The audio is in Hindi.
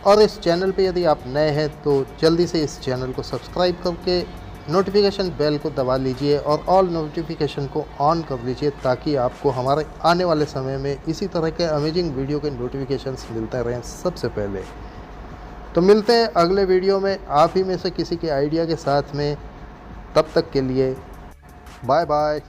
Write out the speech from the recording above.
और इस चैनल पे यदि आप नए हैं तो जल्दी से इस चैनल को सब्सक्राइब करके नोटिफिकेशन बेल को दबा लीजिए और ऑल नोटिफिकेशन को ऑन कर लीजिए, ताकि आपको हमारे आने वाले समय में इसी तरह के अमेजिंग वीडियो के नोटिफिकेशंस मिलते रहें सबसे पहले। तो मिलते हैं अगले वीडियो में आप ही में से किसी के आइडिया के साथ में। तब तक के लिए बाय बाय।